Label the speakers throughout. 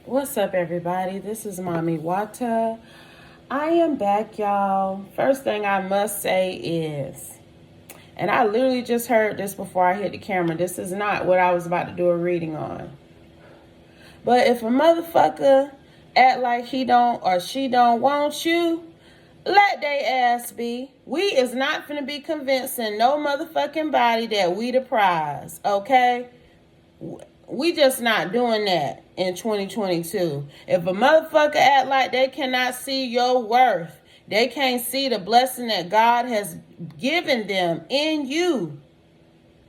Speaker 1: What's up, everybody? This is Mami Wata. I am back, y'all. First thing I must say is, and I literally just heard this before I hit the camera. This is not what I was about to do a reading on. But if a motherfucker act like he don't or she don't want you, let they ass be. We is not finna be convincing no motherfucking body that we the prize, okay? We just not doing that in 2022. If a motherfucker act like they cannot see your worth, they can't see the blessing that God has given them in you.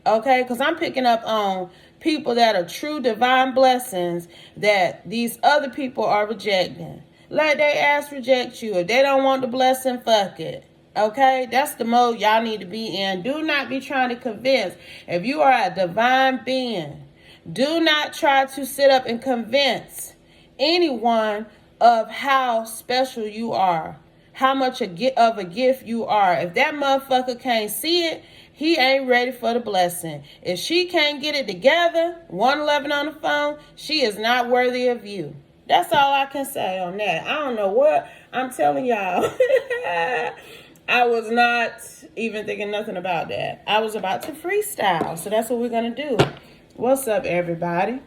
Speaker 1: Okay? Because I'm picking up on people that are true divine blessings that these other people are rejecting. Let they ass reject you. If they don't want the blessing, fuck it. Okay? That's the mode y'all need to be in. Do not be trying to convince. If you are a divine being, do not try to sit up and convince anyone of how special you are, how much of a gift you are. If that motherfucker can't see it, he ain't ready for the blessing. If she can't get it together, 111 on the phone, she is not worthy of you. That's all I can say on that. I don't know what I'm telling y'all. I was not even thinking nothing about that. I was about to freestyle, so that's what we're going to do. What's up, everybody?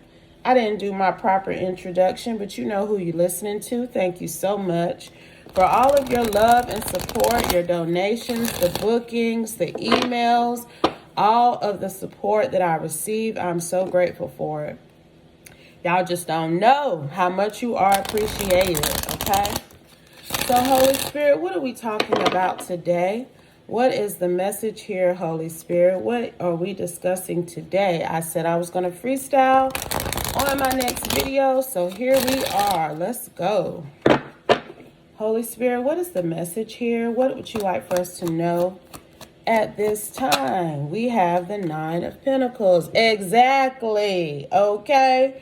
Speaker 1: I didn't do my proper introduction, but you know who you're listening to. Thank you so much for all of your love and support, your donations, the bookings, the emails, all of the support that I receive. I'm so grateful for it. Y'all just don't know how much you are appreciated, okay? So, Holy Spirit, what are we talking about today? What is the message here, Holy Spirit? What are we discussing today? I said I was going to freestyle on my next video, so here we are. Let's go. Holy Spirit, what is the message here? What would you like for us to know at this time? We have the Nine of Pentacles. Exactly. Okay.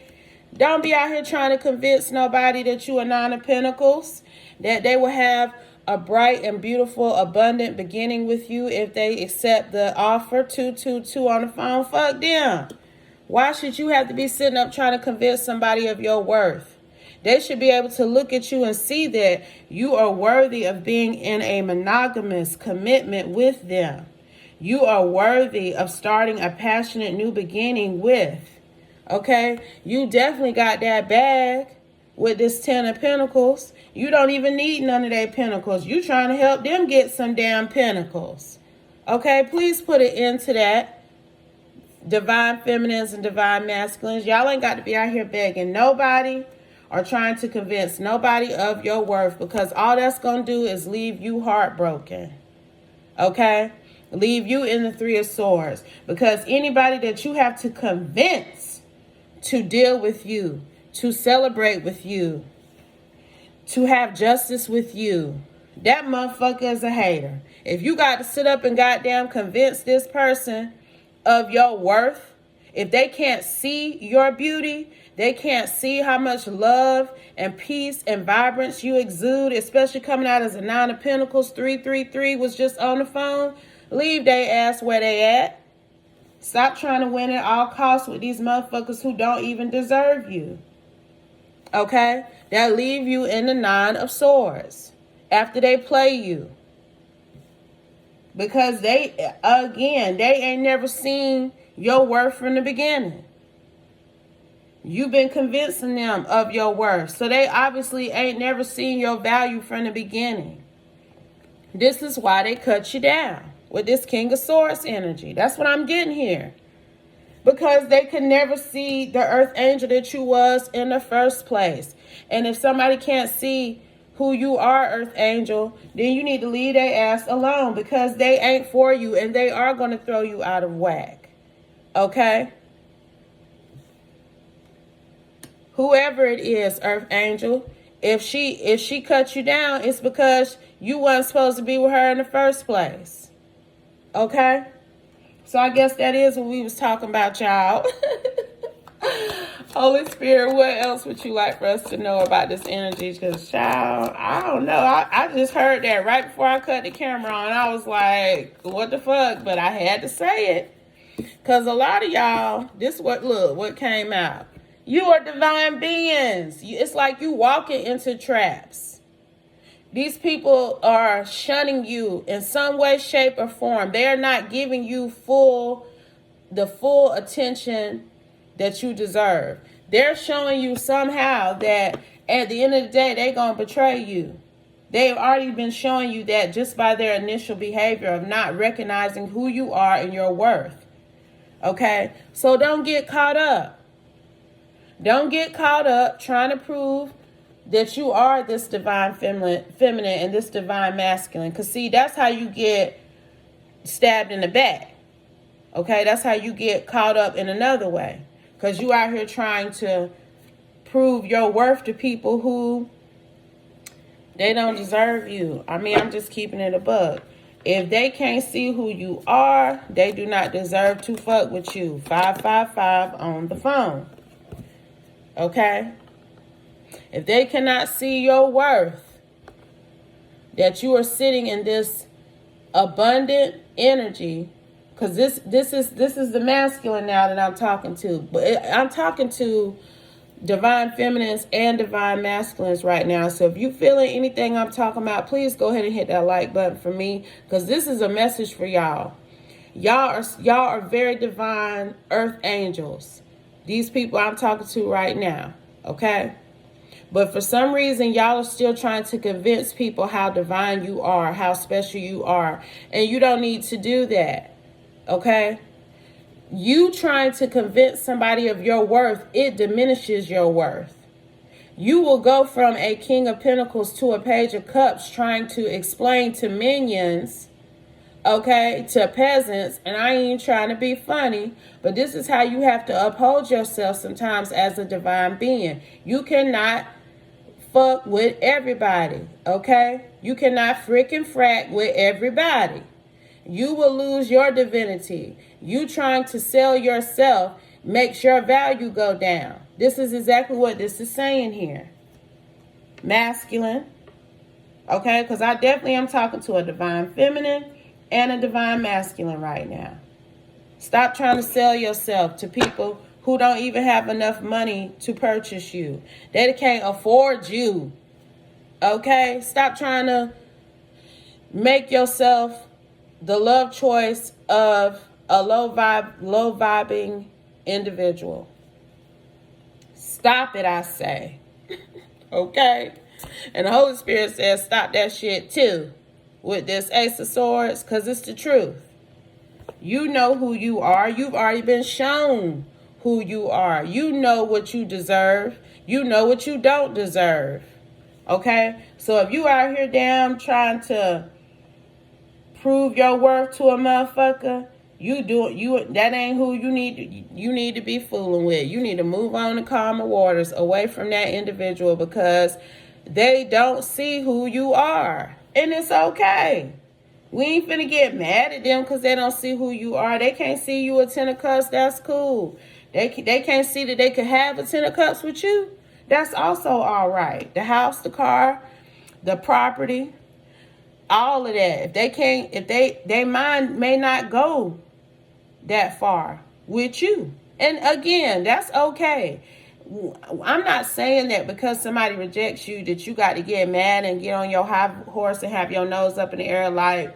Speaker 1: Don't be out here trying to convince nobody that you are Nine of Pentacles, that they will have a bright and beautiful, abundant beginning with you if they accept the offer. 222 on the phone. Fuck them. Why should you have to be sitting up trying to convince somebody of your worth? They should be able to look at you and see that you are worthy of being in a monogamous commitment with them. You are worthy of starting a passionate new beginning with. Okay? You definitely got that bag with this 10 of Pentacles. You don't even need none of their pentacles. You trying to help them get some damn pentacles. Okay? Please put an end to that. Divine feminines and divine masculines. Y'all ain't got to be out here begging nobody or trying to convince nobody of your worth, because all that's going to do is leave you heartbroken. Okay? Leave you in the Three of Swords. Because anybody that you have to convince to deal with you, to celebrate with you, to have justice with you, that motherfucker is a hater. If you got to sit up and goddamn convince this person of your worth, if they can't see your beauty, they can't see how much love and peace and vibrance you exude, especially coming out as a Nine of Pentacles. 333 was just on the phone. Leave they ass where they at. Stop trying to win at all costs with these motherfuckers who don't even deserve you. Okay? That leave you in the Nine of Swords after they play you. Because they ain't never seen your worth from the beginning. You've been convincing them of your worth. So they obviously ain't never seen your value from the beginning. This is why they cut you down with this King of Swords energy. That's what I'm getting here. Because they could never see the earth angel that you was in the first place. And if somebody can't see who you are, earth angel, then you need to leave their ass alone, because they ain't for you and they are going to throw you out of whack. Okay? Whoever it is, earth angel, if she cut you down, it's because you wasn't supposed to be with her in the first place. Okay? So I guess that is what we was talking about, y'all. Holy Spirit, what else would you like for us to know about this energy? Because, child, I don't know. I just heard that right before I cut the camera on. I was like, what the fuck? But I had to say it. Because a lot of y'all, what came out. You are divine beings. It's like you walking into traps. These people are shunning you in some way, shape, or form. They are not giving you the full attention that you deserve. They're showing you somehow that at the end of the day, they're going to betray you. They've already been showing you that just by their initial behavior of not recognizing who you are and your worth. Okay? So don't get caught up. Don't get caught up trying to prove that you are this divine feminine and this divine masculine. Because, see, that's how you get stabbed in the back. Okay? That's how you get caught up in another way. Because you out here trying to prove your worth to people who they don't deserve you. I mean, I'm just keeping it a buck. If they can't see who you are, they do not deserve to fuck with you. 555 on the phone. Okay? If they cannot see your worth, that you are sitting in this abundant energy, because this is the masculine now that I'm talking to. But I'm talking to divine feminines and divine masculines right now. So if you feeling anything I'm talking about, please go ahead and hit that like button for me, because this is a message for y'all. Y'all are very divine earth angels. These people I'm talking to right now, okay? But for some reason, y'all are still trying to convince people how divine you are, how special you are. And you don't need to do that, okay? You trying to convince somebody of your worth, it diminishes your worth. You will go from a King of Pentacles to a Page of Cups trying to explain to minions, okay, to peasants, and I ain't trying to be funny, but this is how you have to uphold yourself sometimes as a divine being. You cannot fuck with everybody, okay? You cannot frickin' frack with everybody. You will lose your divinity. You trying to sell yourself makes your value go down. This is exactly what this is saying here. Masculine, okay? Because I definitely am talking to a divine feminine and a divine masculine right now. Stop trying to sell yourself to people who don't even have enough money to purchase you. They can't afford you. Okay? Stop trying to make yourself the love choice of a low vibing individual. Stop it, I say. Okay? And the Holy Spirit says stop that shit too with this Ace of Swords, because it's the truth. You know who you are. You've already been shown who you are. You know what you deserve. You know what you don't deserve. Okay? So if you out here damn trying to prove your worth to a motherfucker, that ain't who you need to be fooling with. You need to move on to calmer waters away from that individual, because they don't see who you are. And it's okay. We ain't finna get mad at them because they don't see who you are. They can't see you a 10 of cups. That's cool. They can't see that they could have a 10 of cups with you. That's also all right. The house, the car, the property, all of that. If they mind may not go that far with you. And again, that's okay. I'm not saying that because somebody rejects you that you got to get mad and get on your high horse and have your nose up in the air like,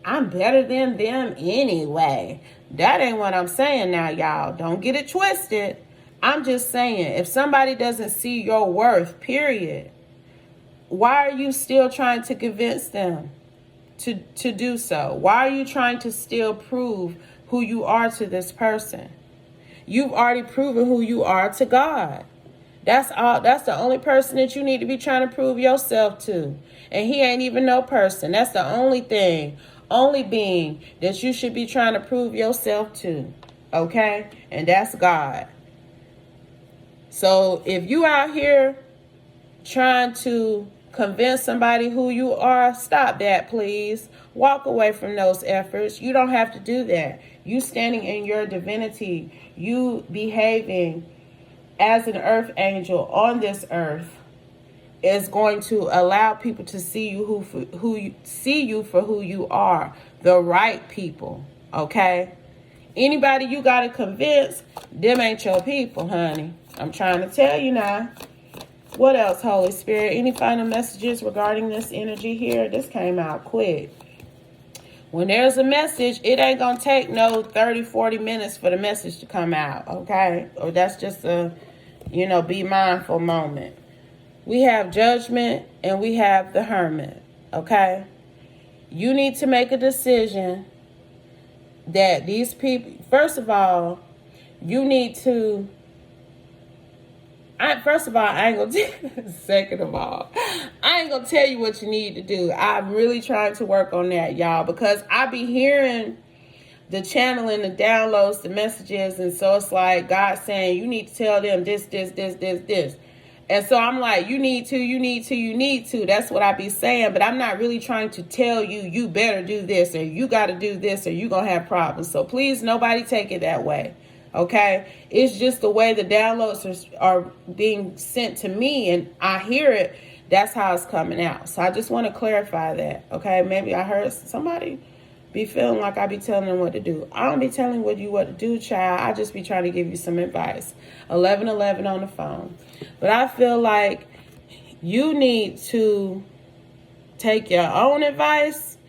Speaker 1: I'm better than them anyway. That ain't what I'm saying now, y'all. Don't get it twisted. I'm just saying, if somebody doesn't see your worth, period, why are you still trying to convince them to do so? Why are you trying to still prove who you are to this person? You've already proven who you are to God. That's all. That's the only person that you need to be trying to prove yourself to. And he ain't even no person. That's the only being that you should be trying to prove yourself to. Okay? And that's God. So if you out here trying to convince somebody who you are, stop that, please. Walk away from those efforts. You don't have to do that. You standing in your divinity, you behaving as an earth angel on this earth is going to allow people to see you for who you are, the right people, okay? Anybody you got to convince, them ain't your people, honey. I'm trying to tell you now. What else, Holy Spirit? Any final messages regarding this energy here? This came out quick. When there's a message, it ain't going to take no 30, 40 minutes for the message to come out, okay? Or that's just a, be mindful moment. We have Judgment and we have the Hermit, okay? You need to make a decision that these people, first of all, you need to, second of all, I ain't gonna tell you what you need to do. I'm really trying to work on that, y'all, because I be hearing the channeling, the downloads, the messages, and so it's like God saying, you need to tell them this. And so I'm like, you need to. That's what I be saying, but I'm not really trying to tell you, you better do this, or you got to do this, or you going to have problems. So please, nobody take it that way, okay? It's just the way the downloads are being sent to me, and I hear it. That's how it's coming out. So I just want to clarify that, okay? Maybe I heard somebody be feeling like I be telling them what to do. I don't be telling you what to do, child. I just be trying to give you some advice. 1111 on the phone. But I feel like you need to take your own advice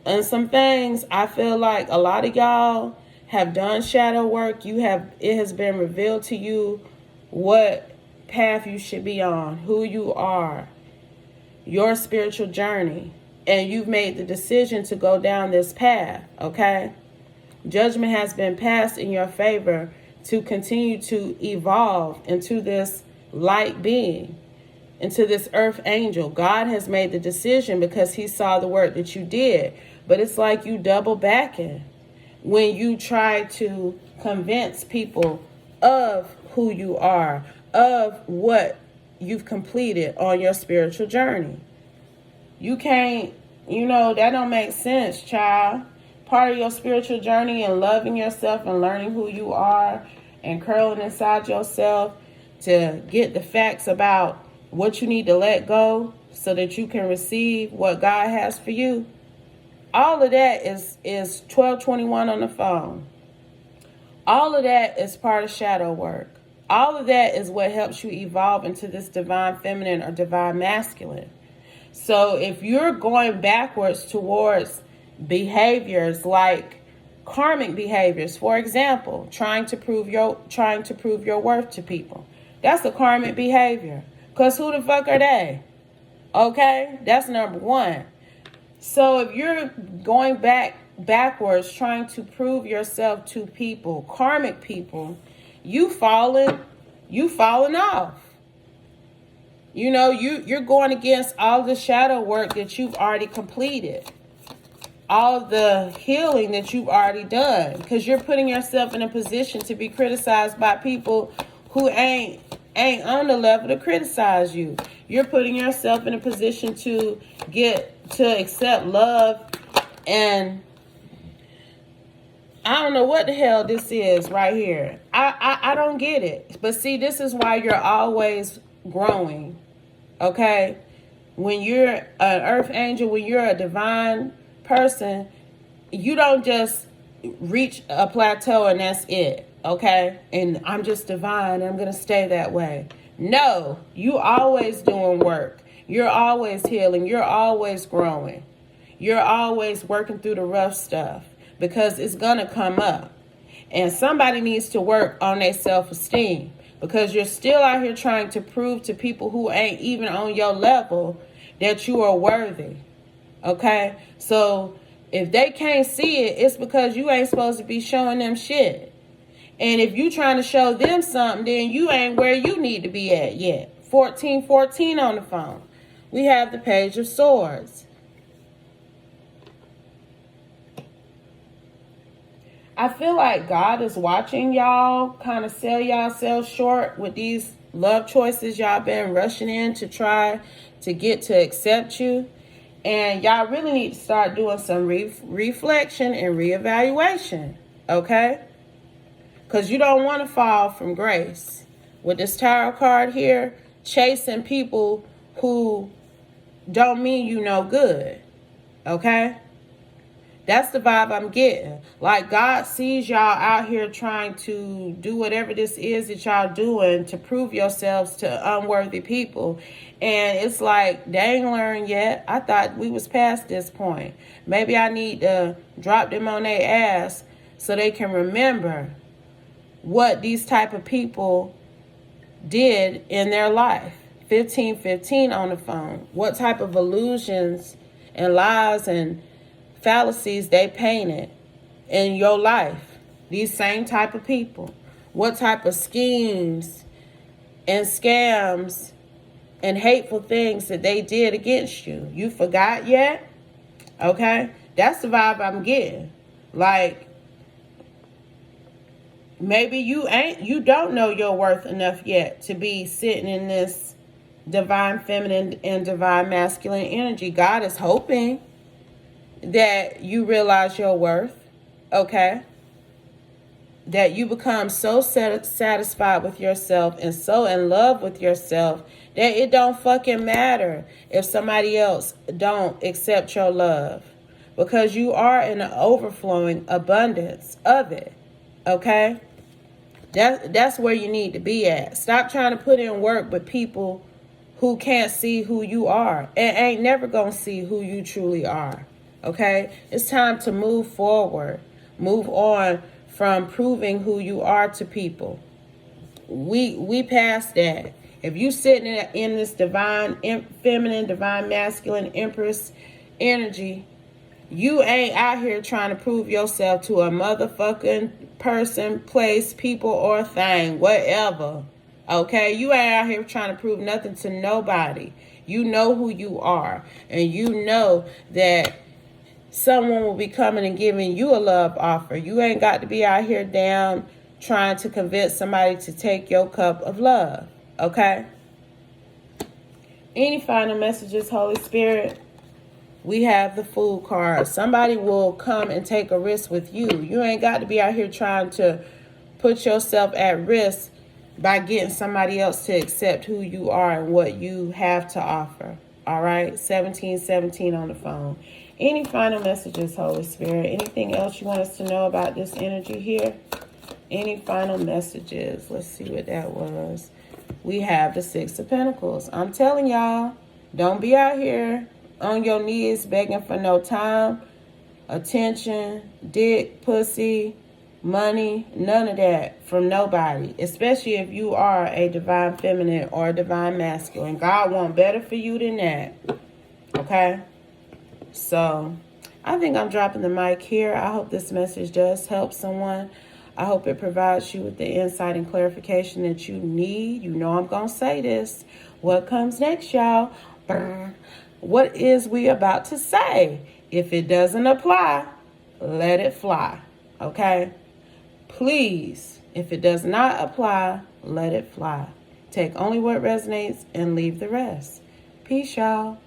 Speaker 1: on some things. I feel like a lot of y'all have done shadow work. It has been revealed to you what path you should be on, who you are, your spiritual journey. And you've made the decision to go down this path, okay? Judgment has been passed in your favor to continue to evolve into this light being, into this earth angel. God has made the decision because he saw the work that you did. But it's like you double backing when you try to convince people of who you are, of what you've completed on your spiritual journey. You can't, that don't make sense, child. Part of your spiritual journey and loving yourself and learning who you are and curling inside yourself to get the facts about what you need to let go so that you can receive what God has for you. All of that is 1221 on the phone. All of that is part of shadow work. All of that is what helps you evolve into this divine feminine or divine masculine. So if you're going backwards towards behaviors like karmic behaviors, for example, trying to prove your worth to people, that's a karmic behavior. Because who the fuck are they? Okay, that's number one. So if you're going backwards trying to prove yourself to people, karmic people, you falling off. You're going against all the shadow work that you've already completed. All the healing that you've already done. Because you're putting yourself in a position to be criticized by people who ain't on the level to criticize you. You're putting yourself in a position to accept love, and I don't know what the hell this is right here. I don't get it. But see, this is why you're always growing. Okay? When you're an earth angel, when you're a divine person, you don't just reach a plateau and that's it. Okay? And I'm just divine and I'm going to stay that way. No, you always doing work. You're always healing. You're always growing. You're always working through the rough stuff because it's going to come up. And somebody needs to work on their self-esteem because you're still out here trying to prove to people who ain't even on your level that you are worthy. Okay? So if they can't see it, it's because you ain't supposed to be showing them shit. And if you trying to show them something, then you ain't where you need to be at yet. 1414 on the phone. We have the Page of Swords. I feel like God is watching y'all kind of sell yourselves short with these love choices y'all been rushing in to try to get to accept you. And y'all really need to start doing some reflection and reevaluation. Okay? Because you don't want to fall from grace. With this tarot card here, chasing people who don't mean you no good. Okay? That's the vibe I'm getting. Like, God sees y'all out here trying to do whatever this is that y'all doing to prove yourselves to unworthy people. And it's like, they ain't learned yet. I thought we was past this point. Maybe I need to drop them on their ass so they can remember what these type of people did in their life. 1515 on the phone. What type of illusions and lies and fallacies they painted in your life. These same type of people. What type of schemes and scams and hateful things that they did against you. You forgot yet? Okay? That's the vibe I'm getting. Like, maybe you don't know your worth enough yet to be sitting in this divine feminine and divine masculine energy. God is hoping that you realize your worth, okay? That you become so satisfied with yourself and so in love with yourself that it don't fucking matter if somebody else don't accept your love, because you are in an overflowing abundance of it, okay? That's where you need to be at. Stop trying to put in work with people who can't see who you are and ain't never gonna see who you truly are. Okay? It's time to move forward. Move on from proving who you are to people. We past that. If you sitting in this divine feminine, divine masculine empress energy, you ain't out here trying to prove yourself to a motherfucking person, place, people, or thing, whatever. Okay? You ain't out here trying to prove nothing to nobody. You know who you are. And you know that someone will be coming and giving you a love offer. You ain't got to be out here down trying to convince somebody to take your cup of love. Okay? Any final messages, Holy Spirit? We have the Fool card. Somebody will come and take a risk with you. You ain't got to be out here trying to put yourself at risk by getting somebody else to accept who you are and what you have to offer. All right? 1717 on the phone. Any final messages, Holy Spirit? Anything else you want us to know about this energy here? Any final messages? Let's see what that was. We have the Six of Pentacles. I'm telling y'all, don't be out here on your knees begging for no time, attention, dick, pussy, money, none of that from nobody, especially if you are a divine feminine or a divine masculine. God wants better for you than that. Okay? So, I think I'm dropping the mic here. I hope this message does help someone. I hope it provides you with the insight and clarification that you need. You know I'm going to say this. What comes next, y'all? What is we about to say? If it doesn't apply, let it fly. Okay? Please, if it does not apply, let it fly. Take only what resonates and leave the rest. Peace, y'all.